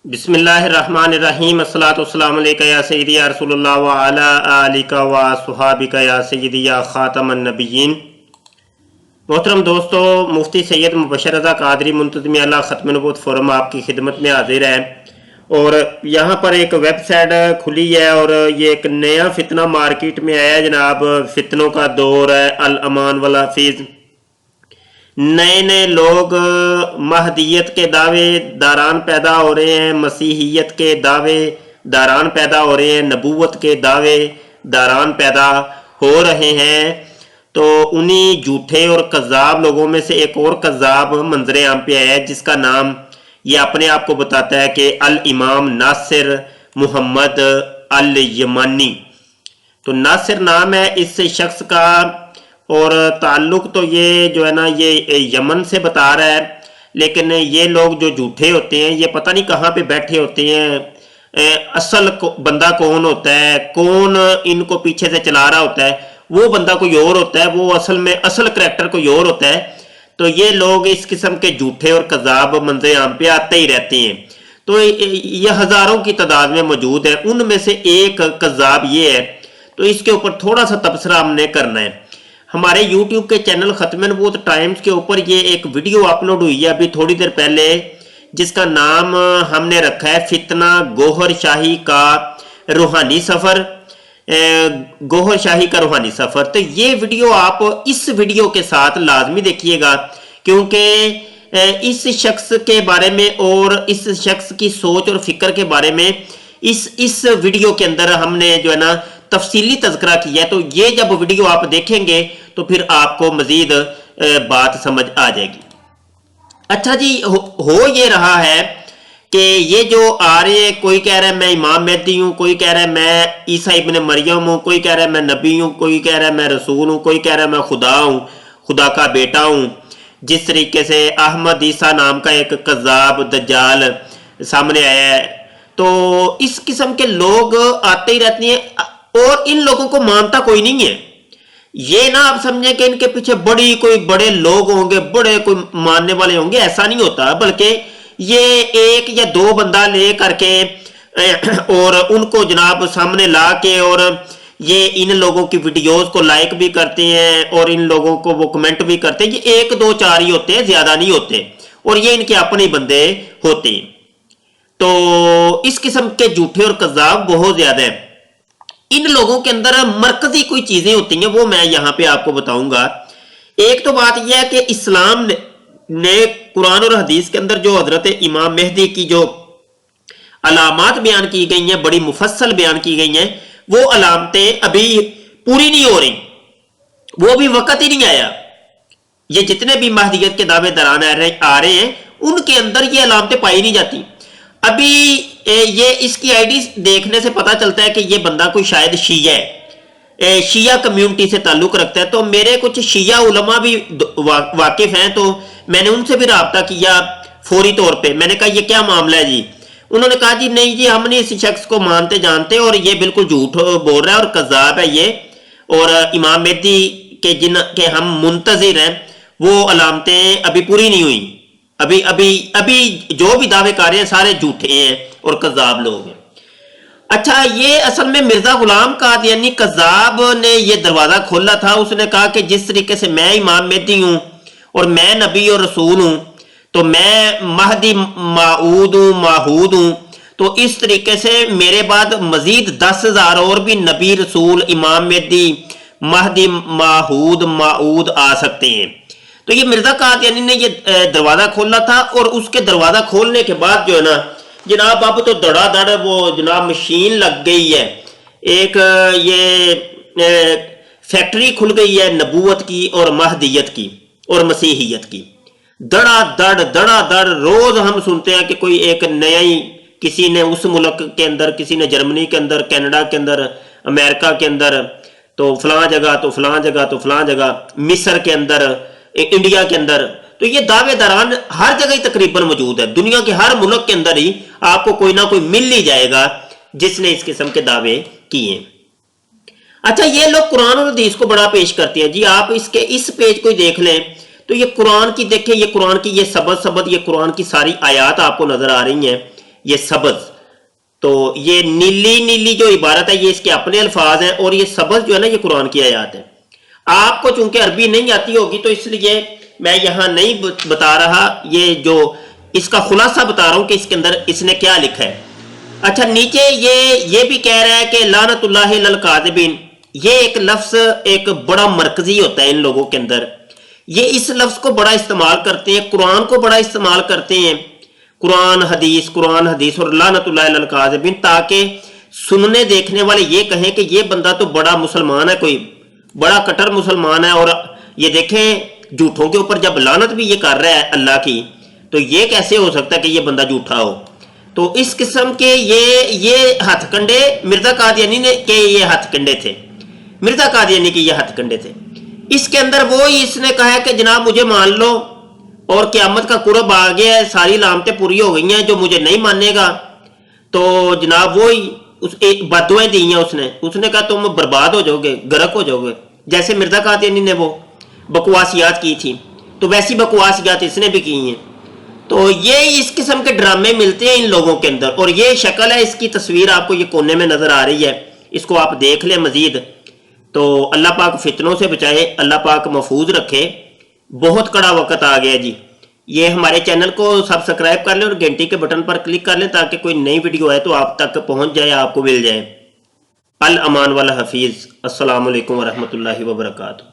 बिस्मिल्लाहिर्रहमानिर्रहीम अस्सलातु वस्सलामु अलैका या सय्यदी या रसूलल्लाह व अला आलिका व सुहाबिका या सय्यदी या खातमन नबिय्यीन। मोहतरम दोस्तों, मुफ्ती सैयद मुबशर रज़ा कादरी मुंतज़िम आला ख़त्म नबूवत फोरम आपकी खिदमत में हाजिर है। और यहाँ पर एक वेबसाइट खुली है और ये एक नया फितना मार्केट में आया है जनाब। फितनों का दौर है, अल अमान वल हफीज़। नए नए लोग महदियत के दावे दारान पैदा हो रहे हैं, मसीहियत के दावे दारान पैदा हो रहे हैं, नबूवत के दावे दारान पैदा हो रहे हैं। तो उन्हीं झूठे और कज़ाब लोगों में से एक और कज़ाब मंजर आम पे आया है जिसका नाम ये अपने आप को बताता है कि अल इमाम नासिर मुहम्मद अल यमानी। तो नासिर नाम है इस शख्स का और ताल्लुक तो ये जो है ना ये यमन से बता रहा है। लेकिन ये लोग जो झूठे होते हैं ये पता नहीं कहाँ पे बैठे होते हैं। असल बंदा कौन होता है, कौन इनको पीछे से चला रहा होता है, वो बंदा कोई और होता है, वो असल में असल करैक्टर कोई और होता है। तो ये लोग इस किस्म के झूठे और कज़ाब मंजर आम पे आते ही रहते हैं। तो ये हज़ारों की तादाद में मौजूद है। उनमें से एक कज़ाब ये है, तो इसके ऊपर थोड़ा सा तबसरा हमने करना है। हमारे YouTube के चैनल ख़त्म नबूवत टाइम्स के ऊपर ये एक वीडियो अपलोड हुई है अभी थोड़ी देर पहले, जिसका नाम हमने रखा है फितना गौहर शाही का रूहानी सफ़र। गौहर शाही का रूहानी सफ़र। तो ये वीडियो आप इस वीडियो के साथ लाजमी देखिएगा, क्योंकि इस शख्स के बारे में और इस शख्स की सोच और फिक्र के बारे में इस वीडियो के अंदर हमने जो है ना तफसीली तज़किरा किया है। तो ये जब वीडियो आप देखेंगे तो फिर आपको मजीद बात समझ आ जाएगी। अच्छा जी, हो ये रहा है कि ये जो आ रहे हैं, कोई कह रहा है मैं इमाम मेहदी हूँ, कोई कह रहा है मैं ईसा इब्न मरियम हूँ, कोई कह रहा है मैं नबी हूँ, कोई कह रहा है मैं रसूल हूँ, कोई कह रहा है मैं खुदा हूँ, खुदा का बेटा हूँ। जिस तरीके से अहमद ईसा नाम का एक कज़ाब दज्जाल सामने आया है, तो इस किस्म के लोग आते ही रहते हैं और इन लोगों को मानता कोई नहीं है। ये ना आप समझें कि इनके पीछे कोई बड़े लोग होंगे, बड़े कोई मानने वाले होंगे, ऐसा नहीं होता। बल्कि ये एक या दो बंदा ले करके और उनको जनाब सामने ला के और ये इन लोगों की वीडियोस को लाइक भी करते हैं और इन लोगों को वो कमेंट भी करते हैं। ये एक दो चार ही होते हैं, ज्यादा नहीं होते, और ये इनके अपने बंदे होते हैं। तो इस किस्म के झूठे और कज़ाब बहुत ज्यादा है। इन लोगों के अंदर मरकजी कोई चीजें होती हैं, वो मैं यहां पे आपको बताऊंगा। एक तो बात यह है कि इस्लाम ने कुरान और हदीस के अंदर जो हजरत इमाम मेहदी की जो अलामात बयान की गई हैं, बड़ी मुफस्सल बयान की गई हैं, वो अलामतें अभी पूरी नहीं हो रही, वो भी वक्त ही नहीं आया। ये जितने भी महदियत के दावे दरान आ रहे हैं उनके अंदर ये अलामतें पाई नहीं जाती। अभी ये इसकी आईडी देखने से पता चलता है कि ये बंदा कोई शायद शिया है, शिया कम्युनिटी से ताल्लुक रखता है। तो मेरे कुछ शिया उलमा भी वाकिफ हैं, तो मैंने उनसे भी रब्ता किया फौरी तौर पे। मैंने कहा ये क्या मामला है जी? उन्होंने कहा जी नहीं जी, हम नहीं इस शख्स को मानते जानते और ये बिल्कुल झूठ बोल रहा है और कज़ाब है ये, और इमाम मेहदी के जिन के हम मुंतज़िर हैं वो अलामतें अभी पूरी नहीं हुई। अभी जो भी दावे कर रहे हैं सारे झूठे हैं और कज़ाब लोग हैं। अच्छा, ये असल में मिर्जा गुलाम कादियानी कज़ाब ने ये दरवाजा खोला था। उसने कहा कि जिस तरीके से मैं इमाम मेहदी हूं और मैं नबी और रसूल हूं, तो मैं महदी माऊद हूं, माहूद हूं, तो इस तरीके से मेरे बाद मजीद 10,000 और भी नबी रसूल इमाम मेहदी महदी माहूद माऊद आ सकते हैं। तो ये मिर्जा कादियानी ने ये दरवाजा खोला था और उसके दरवाजा खोलने के बाद जो है ना जनाब अब तो धड़ाधड़ वो जनाब मशीन लग गई है। एक ये फैक्ट्री खुल गई है नबूवत की और महदियत की और मसीहियत की। धड़ाधड़ रोज हम सुनते हैं कि कोई एक नया ही किसी ने उस मुल्क के अंदर, किसी ने जर्मनी के अंदर, कनाडा के अंदर, अमेरिका के अंदर, तो फलां जगह तो फलां जगह तो फलां जगह, मिस्र के अंदर, इंडिया के अंदर। तो ये दावे दारान हर जगह ही तकरीबन मौजूद है। दुनिया के हर मुल्क के अंदर ही आपको कोई ना कोई मिल ही जाएगा जिसने इस किस्म के दावे किए। अच्छा, ये लोग कुरान और हदीस को बड़ा पेश करते हैं जी। आप इसके इस पेज को देख लें तो ये कुरान की देखें, ये कुरान की ये सबद ये कुरान की सारी आयात आपको नजर आ रही हैं। یہ سبز، تو یہ نیلی نیلی جو عبارت ہے یہ اس کے اپنے الفاظ ہیں، اور یہ سبز جو ہے نا یہ قرآن کی آیات ہے۔ آپ کو چونکہ عربی نہیں آتی ہوگی تو اس لیے میں یہاں نہیں بتا رہا، یہ جو اس کا خلاصہ بتا رہا ہوں کہ اس کے اندر اس نے کیا لکھا ہے۔ اچھا نیچے یہ بھی کہہ رہا ہے کہ لعنت اللہ علی الکاذبین، یہ ایک لفظ ایک بڑا مرکزی ہوتا ہے ان لوگوں کے اندر، یہ اس لفظ کو بڑا استعمال کرتے ہیں، قرآن کو بڑا استعمال کرتے ہیں، قرآن حدیث اور لعنت اللہ علی الکاذبین، تاکہ سننے دیکھنے والے یہ کہیں کہ یہ بندہ تو بڑا مسلمان ہے، کوئی بڑا کٹر مسلمان ہے، اور یہ دیکھیں جھوٹوں کے اوپر جب لعنت بھی یہ کر رہا ہے اللہ کی، تو یہ کیسے ہو سکتا ہے کہ یہ بندہ جھوٹا ہو۔ تو اس قسم کے یہ ہتھ کنڈے مرزا قادیانی نے کہ یہ ہتھ کنڈے تھے، مرزا قادیانی کی یہ ہتھ کنڈے تھے۔ اس کے اندر وہی اس نے کہا ہے کہ جناب مجھے مان لو، اور قیامت کا قرب آ گیا ہے، ساری علامتیں پوری ہو گئی ہیں، جو مجھے نہیں مانے گا تو جناب وہی بدوائیں دی ہیں اس نے کہا تم برباد ہو جاؤ گے، غرق ہو جاؤ گے، جیسے مرزا قادیانی نے وہ بکواسیات کی تھی، تو ویسی بکواسیات اس نے بھی کی ہیں۔ تو یہ اس قسم کے ڈرامے ملتے ہیں ان لوگوں کے اندر، اور یہ شکل ہے، اس کی تصویر آپ کو یہ کونے میں نظر آ رہی ہے، اس کو آپ دیکھ لیں مزید۔ تو اللہ پاک فتنوں سے بچائے، اللہ پاک محفوظ رکھے۔ بہت کڑا وقت آ گیا جی، یہ ہمارے چینل کو سبسکرائب کر لیں اور گھنٹی کے بٹن پر کلک کر لیں تاکہ کوئی نئی ویڈیو آئے تو آپ تک پہنچ جائے، آپ کو مل جائے۔ الامان والحفیظ۔ السلام علیکم ورحمۃ اللہ وبرکاتہ۔